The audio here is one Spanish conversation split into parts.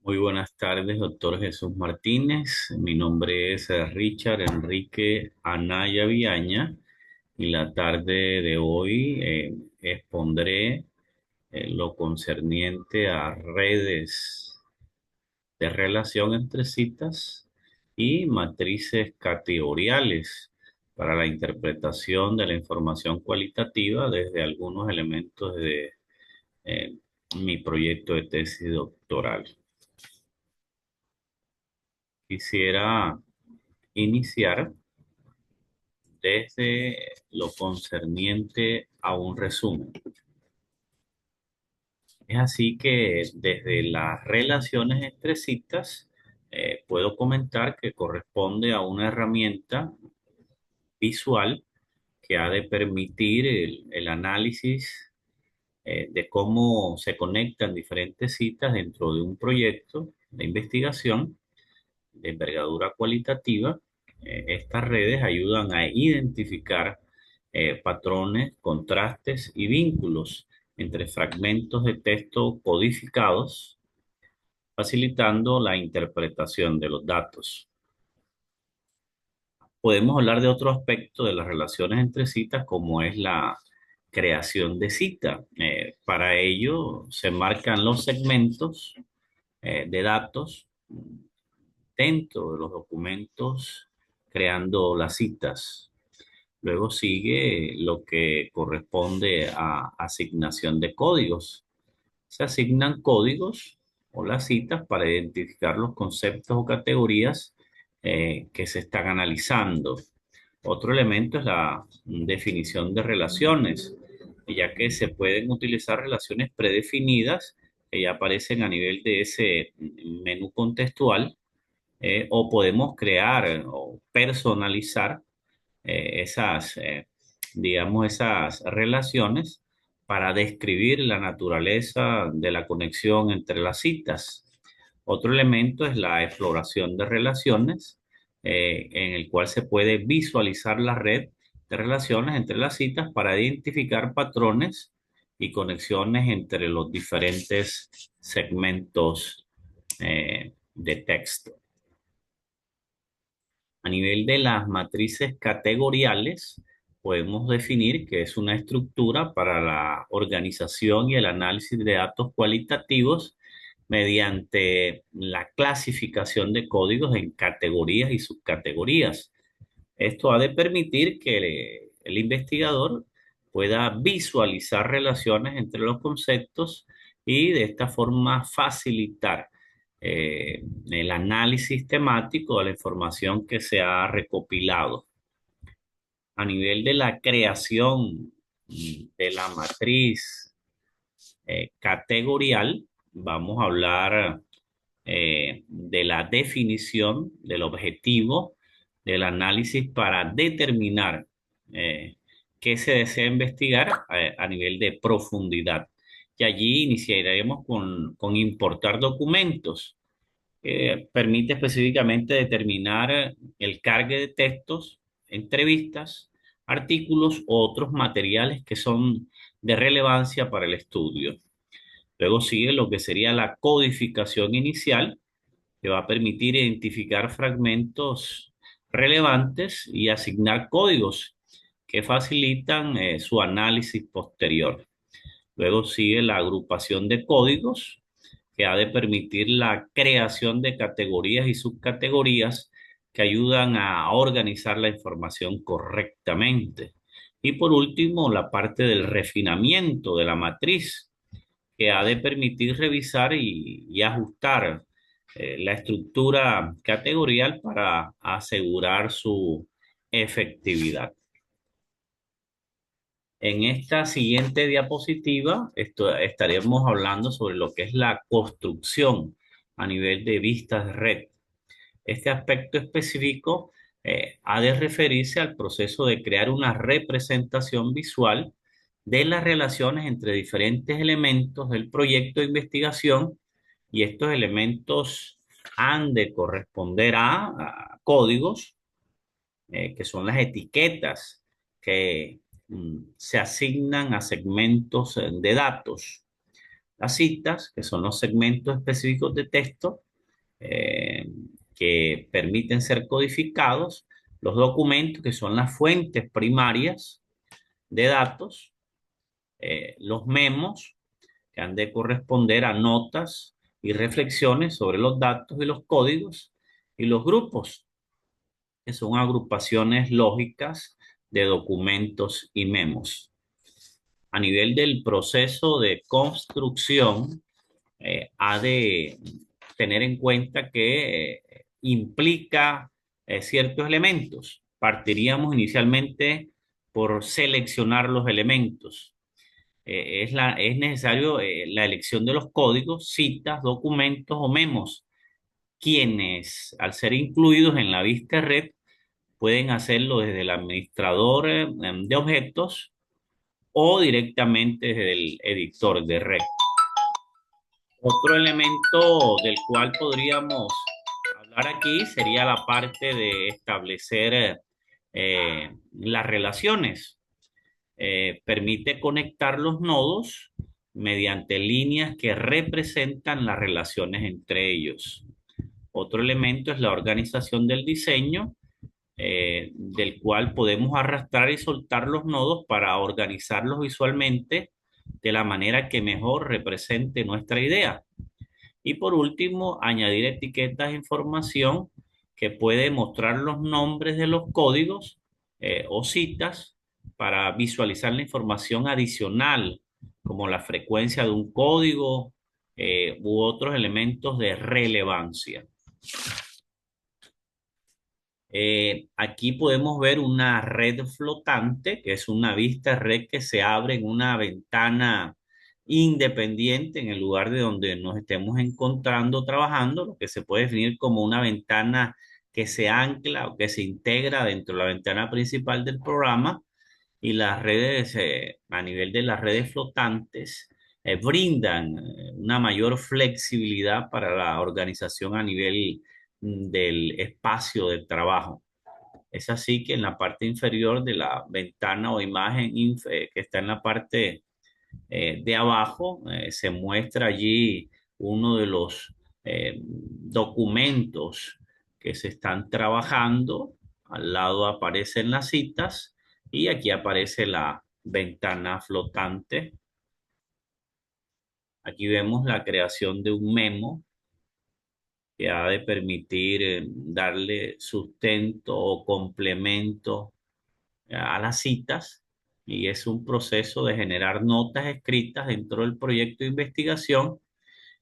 Muy buenas tardes, doctor Jesús Martínez. Mi nombre es Richard Enrique Anaya Viaña y la tarde de hoy expondré lo concerniente a redes de relación entre citas y matrices categoriales para la interpretación de la información cualitativa desde algunos elementos de eh, mi proyecto de tesis doctoral. Quisiera iniciar desde lo concerniente a un resumen. Es así que desde las relaciones entre citas, puedo comentar que corresponde a una herramienta visual que ha de permitir el análisis de cómo se conectan diferentes citas dentro de un proyecto de investigación de envergadura cualitativa. Estas redes ayudan a identificar patrones, contrastes y vínculos entre fragmentos de texto codificados, facilitando la interpretación de los datos. Podemos hablar de otro aspecto de las relaciones entre citas, como es la creación de cita. Para ello se marcan los segmentos de datos dentro de los documentos creando las citas. Luego sigue lo que corresponde a asignación de códigos. Se asignan códigos o las citas para identificar los conceptos o categorías que se están analizando. Otro elemento es la definición de relaciones, ya que se pueden utilizar relaciones predefinidas que ya aparecen a nivel de ese menú contextual, o podemos crear o personalizar digamos, esas relaciones para describir la naturaleza de la conexión entre las citas. Otro elemento es la exploración de relaciones, en el cual se puede visualizar la red de relaciones entre las citas para identificar patrones y conexiones entre los diferentes segmentos de texto. A nivel de las matrices categoriales, podemos definir que es una estructura para la organización y el análisis de datos cualitativos mediante la clasificación de códigos en categorías y subcategorías. Esto ha de permitir que el investigador pueda visualizar relaciones entre los conceptos y de esta forma facilitar el análisis temático de la información que se ha recopilado. A nivel de la creación de la matriz categorial, vamos a hablar de la definición del objetivo del análisis para determinar eh, qué se desea investigar a nivel de profundidad. Y allí iniciaremos con importar documentos. Permite específicamente determinar el cargue de textos, entrevistas, artículos u otros materiales que son de relevancia para el estudio. Luego sigue lo que sería la codificación inicial, que va a permitir identificar fragmentos relevantes y asignar códigos que facilitan su análisis posterior. Luego sigue la agrupación de códigos, que ha de permitir la creación de categorías y subcategorías que ayudan a organizar la información correctamente. Y por último, la parte del refinamiento de la matriz, que ha de permitir revisar y ajustar la estructura categorial para asegurar su efectividad. En esta siguiente diapositiva estaremos hablando sobre lo que es la construcción a nivel de vistas de red. Este aspecto específico ha de referirse al proceso de crear una representación visual de las relaciones entre diferentes elementos del proyecto de investigación, y estos elementos han de corresponder a códigos, que son las etiquetas que se asignan a segmentos de datos. las citas, que son los segmentos específicos de texto eh, que permiten ser codificados, los documentos, que son las fuentes primarias de datos, los memos, que han de corresponder a notas y reflexiones sobre los datos y los códigos, y los grupos, que son agrupaciones lógicas de documentos y memos. A nivel del proceso de construcción, ha de tener en cuenta que implica ciertos elementos. Partiríamos inicialmente por seleccionar los elementos. Es necesario la elección de los códigos, citas, documentos o memos, quienes, al ser incluidos en la vista red, pueden hacerlo desde el administrador de objetos o directamente desde el editor de red. Otro elemento del cual podríamos hablar aquí sería la parte de establecer las relaciones. Permite conectar los nodos mediante líneas que representan las relaciones entre ellos. Otro elemento es la organización del diseño, del cual podemos arrastrar y soltar los nodos para organizarlos visualmente de la manera que mejor represente nuestra idea. Y por último, añadir etiquetas de información que puede mostrar los nombres de los códigos o citas para visualizar la información adicional, como la frecuencia de un código u otros elementos de relevancia. Aquí podemos ver una red flotante, que es una vista red que se abre en una ventana independiente en el lugar de donde nos estemos encontrando trabajando, lo que se puede definir como una ventana que se ancla o que se integra dentro de la ventana principal del programa. Y las redes, a nivel de las redes flotantes, brindan una mayor flexibilidad para la organización a nivel del espacio de trabajo. Es así que en la parte inferior de la ventana o imagen que está en la parte de abajo, se muestra allí uno de los documentos que se están trabajando. Al lado aparecen las citas y aquí aparece la ventana flotante. Aquí vemos la creación de un memo que ha de permitir darle sustento o complemento a las citas, y es un proceso de generar notas escritas dentro del proyecto de investigación.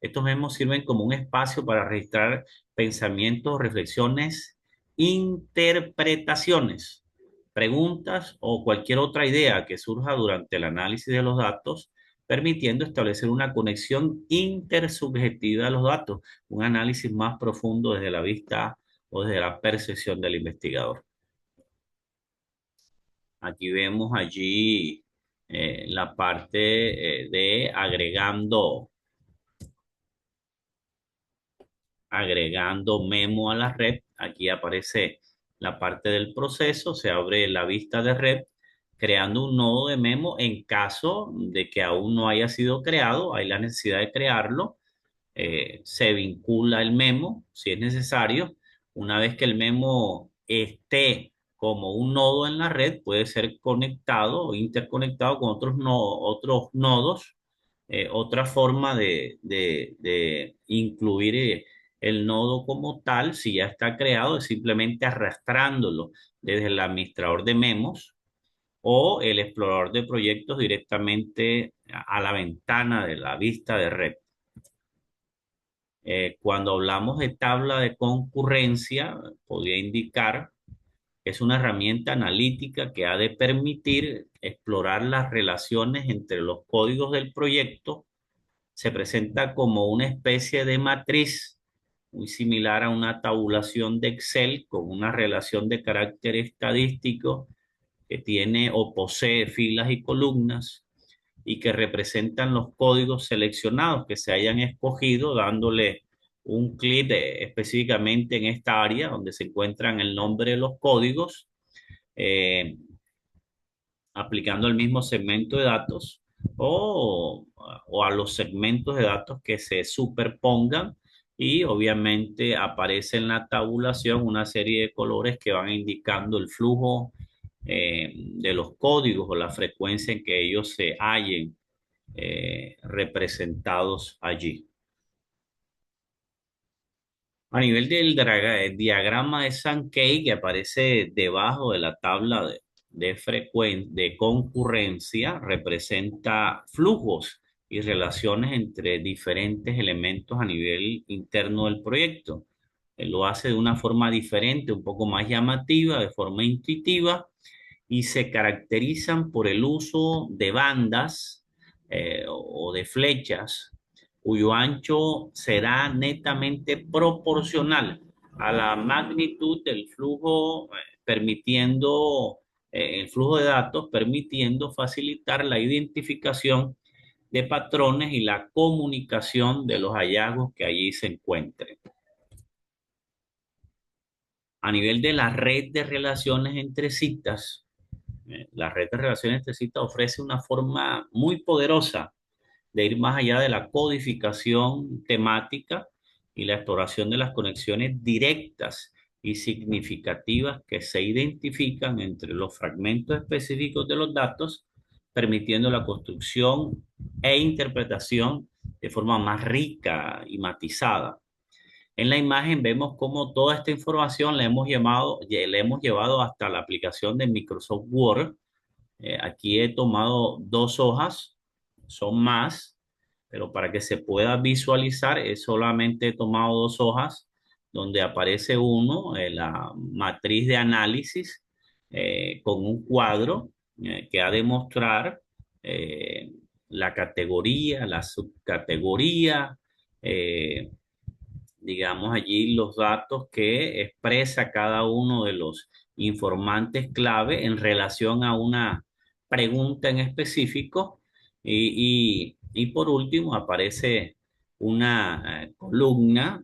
Estos memos sirven como un espacio para registrar pensamientos, reflexiones, interpretaciones, preguntas o cualquier otra idea que surja durante el análisis de los datos, permitiendo establecer una conexión intersubjetiva de los datos, un análisis más profundo desde la vista o desde la percepción del investigador. Aquí vemos allí la parte de agregando memo a la red. Aquí aparece la parte del proceso, se abre la vista de red, creando un nodo de memo en caso de que aún no haya sido creado, hay la necesidad de crearlo. Se vincula el memo si es necesario. Una vez que el memo esté como un nodo en la red, puede ser conectado o interconectado con otros nodos. Otra forma de incluir el nodo como tal, si ya está creado, es simplemente arrastrándolo desde el administrador de memos o el explorador de proyectos directamente a la ventana de la vista de red. Cuando hablamos de tabla de concurrencia, podría indicar que es una herramienta analítica que ha de permitir explorar las relaciones entre los códigos del proyecto. Se presenta como una especie de matriz muy similar a una tabulación de Excel con una relación de carácter estadístico que tiene o posee filas y columnas y que representan los códigos seleccionados que se hayan escogido, dándole un clic específicamente en esta área donde se encuentran el nombre de los códigos, aplicando el mismo segmento de datos, o o a los segmentos de datos que se superpongan y obviamente aparece en la tabulación una serie de colores que van indicando el flujo de los códigos o la frecuencia en que ellos se hallen representados allí. A nivel del diagrama de Sankey que aparece debajo de la tabla de concurrencia, representa flujos y relaciones entre diferentes elementos a nivel interno del proyecto. Él lo hace de una forma diferente, un poco más llamativa, de forma intuitiva, y se caracterizan por el uso de bandas o de flechas cuyo ancho será netamente proporcional a la magnitud del flujo, permitiendo el flujo de datos, permitiendo facilitar la identificación de patrones y la comunicación de los hallazgos que allí se encuentren. A nivel de la red de relaciones entre citas, la red de relaciones entre citas ofrece una forma muy poderosa de ir más allá de la codificación temática y la exploración de las conexiones directas y significativas que se identifican entre los fragmentos específicos de los datos, permitiendo la construcción e interpretación de forma más rica y matizada. En la imagen vemos cómo toda esta información la hemos llevado hasta la aplicación de Microsoft Word. Aquí he tomado dos hojas, son más, pero para que se pueda visualizar, solamente he tomado dos hojas donde aparece uno, la matriz de análisis con un cuadro que ha de mostrar eh, la categoría, la subcategoría, eh, digamos allí los datos que expresa cada uno de los informantes clave en relación a una pregunta en específico y por último aparece una columna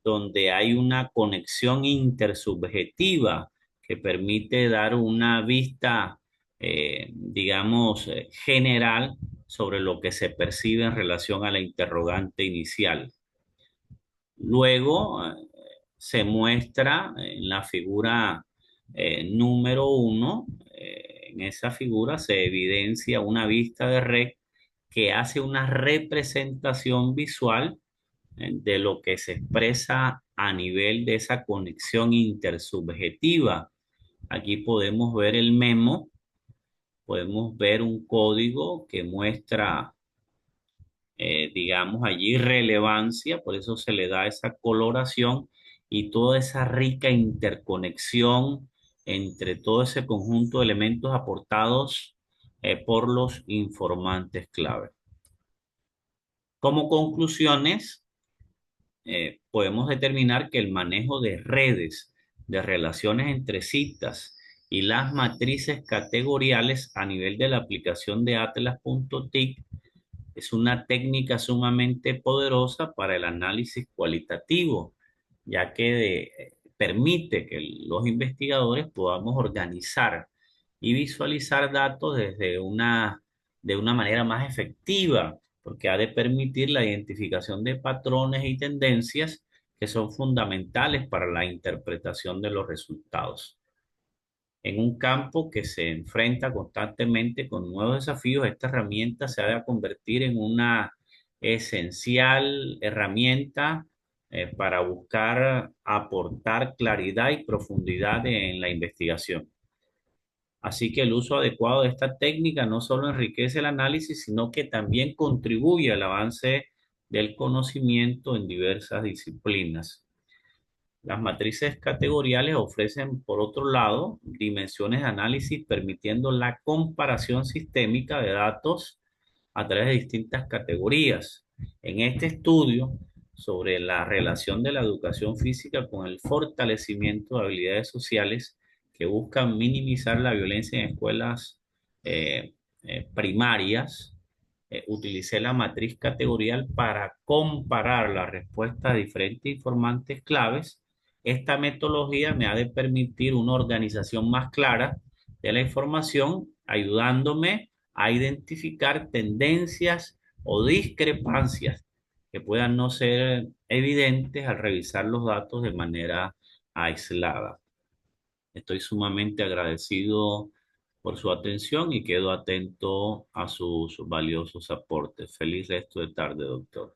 donde hay una conexión intersubjetiva que permite dar una vista, digamos, general sobre lo que se percibe en relación a la interrogante inicial. Luego se muestra en la figura número 1, en esa figura se evidencia una vista de red que hace una representación visual de lo que se expresa a nivel de esa conexión intersubjetiva. Aquí podemos ver el memo, podemos ver un código que muestra digamos allí, relevancia, por eso se le da esa coloración y toda esa rica interconexión entre todo ese conjunto de elementos aportados por los informantes clave. Como conclusiones, podemos determinar que el manejo de redes, de relaciones entre citas y las matrices categoriales a nivel de la aplicación de Atlas.TIC es una técnica sumamente poderosa para el análisis cualitativo, ya que permite que los investigadores podamos organizar y visualizar datos de una manera más efectiva, porque ha de permitir la identificación de patrones y tendencias que son fundamentales para la interpretación de los resultados. En un campo que se enfrenta constantemente con nuevos desafíos, esta herramienta se ha de convertir en una esencial herramienta para buscar aportar claridad y profundidad en la investigación. Así que el uso adecuado de esta técnica no solo enriquece el análisis, sino que también contribuye al avance del conocimiento en diversas disciplinas. Las matrices categoriales ofrecen, por otro lado, dimensiones de análisis permitiendo la comparación sistémica de datos a través de distintas categorías. En este estudio sobre la relación de la educación física con el fortalecimiento de habilidades sociales que buscan minimizar la violencia en escuelas primarias, utilicé la matriz categorial para comparar la respuesta a diferentes informantes claves. Esta metodología me ha de permitir una organización más clara de la información, ayudándome a identificar tendencias o discrepancias que puedan no ser evidentes al revisar los datos de manera aislada. Estoy sumamente agradecido por su atención y quedo atento a sus valiosos aportes. Feliz resto de tarde, doctor.